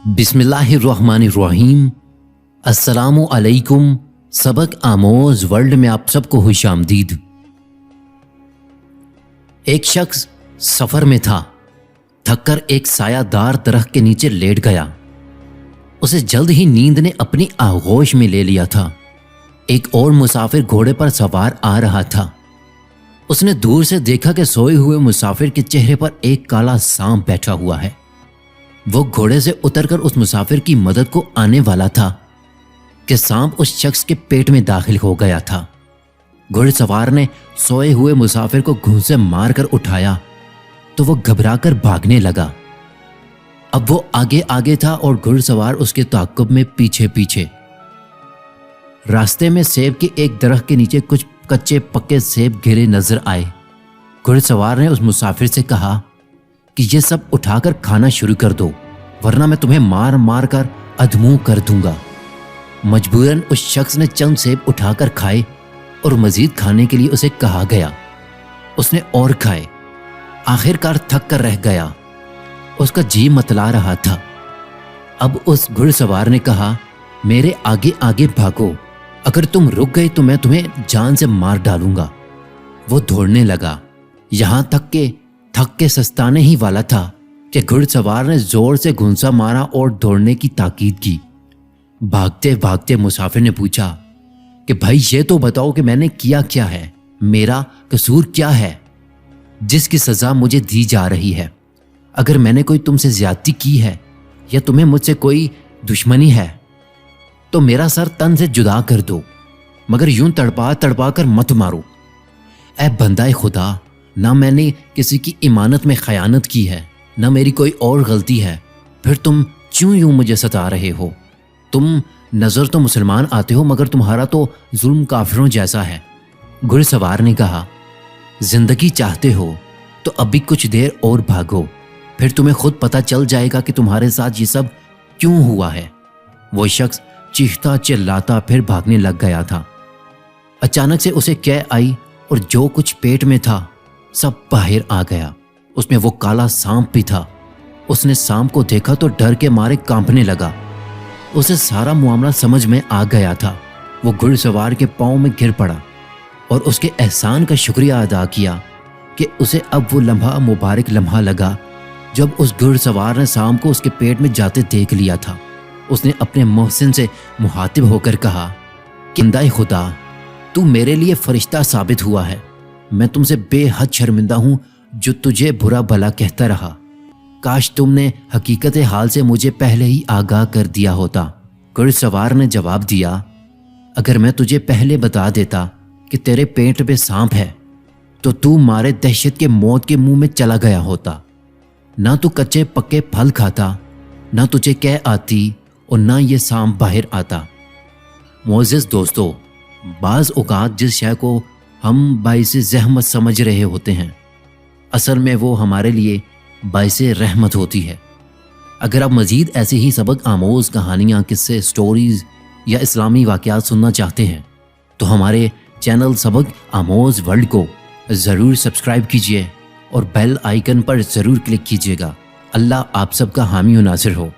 बिस्मिल्लाहिर्रहमानिर्रहीम। अस्सलामु अलैकुम। सबक आमोज वर्ल्ड में आप सबको खुश आमदीद। एक शख्स सफ़र में था, थककर एक सायादार दरख्त के नीचे लेट गया। उसे जल्द ही नींद ने अपनी आगोश में ले लिया था। एक और मुसाफिर घोड़े पर सवार आ रहा था। उसने दूर से देखा कि सोए हुए मुसाफिर के चेहरे पर एक काला सांप बैठा हुआ है। वो घोड़े से उतरकर उस मुसाफिर की मदद को आने वाला था कि सांप उस शख्स के पेट में दाखिल हो गया था। घुड़सवार ने सोए हुए मुसाफिर को घूंसे मारकर उठाया तो वो घबराकर भागने लगा। अब वो आगे आगे था और घुड़सवार उसके ताक़ुब में पीछे पीछे। रास्ते में सेब के एक दरख्त के नीचे कुछ कच्चे पक्के सेब गिरे नजर आए। घुड़सवार ने उस मुसाफिर से कहा कि ये सब उठाकर खाना शुरू कर दो, वरना मैं तुम्हें मार मार कर अधमुंह कर दूंगा। मजबूरन उस शख्स ने चंद सेब उठाकर खाए और मजीद खाने के लिए उसे कहा गया। उसने और खाए। आखिरकार थक कर रह गया। उसका जी मतला रहा था। अब उस घुड़सवार ने कहा, मेरे आगे आगे भागो, अगर तुम रुक गए तो मैं तुम्हें जान से मार डालूंगा। वो दौड़ने लगा, यहां तक के थक के सस्ताने ही वाला था कि घुड़सवार ने जोर से घुंसा मारा और दौड़ने की ताकीद की। भागते भागते मुसाफिर ने पूछा कि भाई ये तो बताओ कि मैंने किया क्या है, मेरा कसूर क्या है जिसकी सजा मुझे दी जा रही है। अगर मैंने कोई तुमसे ज्यादती की है या तुम्हें मुझसे कोई दुश्मनी है तो मेरा सर तन से जुदा कर दो, मगर यूं तड़पा तड़पा कर मत मारो। ऐ बंदाए खुदा, ना मैंने किसी की इमानत में खयानत की है, ना मेरी कोई और गलती है, फिर तुम क्यों यूं मुझे सता रहे हो? तुम नज़र तो मुसलमान आते हो, मगर तुम्हारा तो जुल्म काफिरों जैसा है। घुड़सवार ने कहा, जिंदगी चाहते हो तो अभी कुछ देर और भागो, फिर तुम्हें खुद पता चल जाएगा कि तुम्हारे साथ ये सब क्यों हुआ है। वो शख्स चीखता चिल्लाता फिर भागने लग गया था। अचानक से उसे कै आई और जो कुछ पेट में था सब बाहर आ गया। उसमें वो काला सांप भी था। उसने सांप को देखा तो डर के मारे कांपने लगा। उसे सारा मामला समझ में आ गया था। वो घुड़सवार के पांव में गिर पड़ा और उसके एहसान का शुक्रिया अदा किया कि उसे अब वो लम्हा मुबारक लम्हा लगा जब उस घुड़सवार ने सांप को उसके पेट में जाते देख लिया था। उसने अपने मोहसिन से मुहातिब होकर कहा कि बंदाए खुदा, तू मेरे लिए फरिश्ता साबित हुआ है। मैं तुमसे बेहद शर्मिंदा हूं जो तुझे बुरा भला कहता रहा। काश तुमने हकीकत हाल से मुझे पहले ही आगाह कर दिया होता। घुड़सवार ने जवाब दिया, अगर मैं तुझे पहले बता देता कि तेरे पेट पे सांप है तो तू मारे दहशत के मौत के मुंह में चला गया होता। ना तू कच्चे पक्के फल खाता, ना तुझे कह आती और ना ये सांप बाहर आता। मोअज़्ज़िज़ दोस्तों, बाज़ औक़ात जिस शय को हम बाइसे ज़हमत समझ रहे होते हैं, असल में वो हमारे लिए बाइसे रहमत होती है। अगर आप मज़ीद ऐसी ही सबक आमोज़ कहानियाँ, किस्से, स्टोरीज़ या इस्लामी वाक़यात सुनना चाहते हैं तो हमारे चैनल सबक आमोज़ वर्ल्ड को ज़रूर सब्सक्राइब कीजिए और बेल आइकन पर ज़रूर क्लिक कीजिएगा। अल्लाह आप सबका हामी व नासिर हो।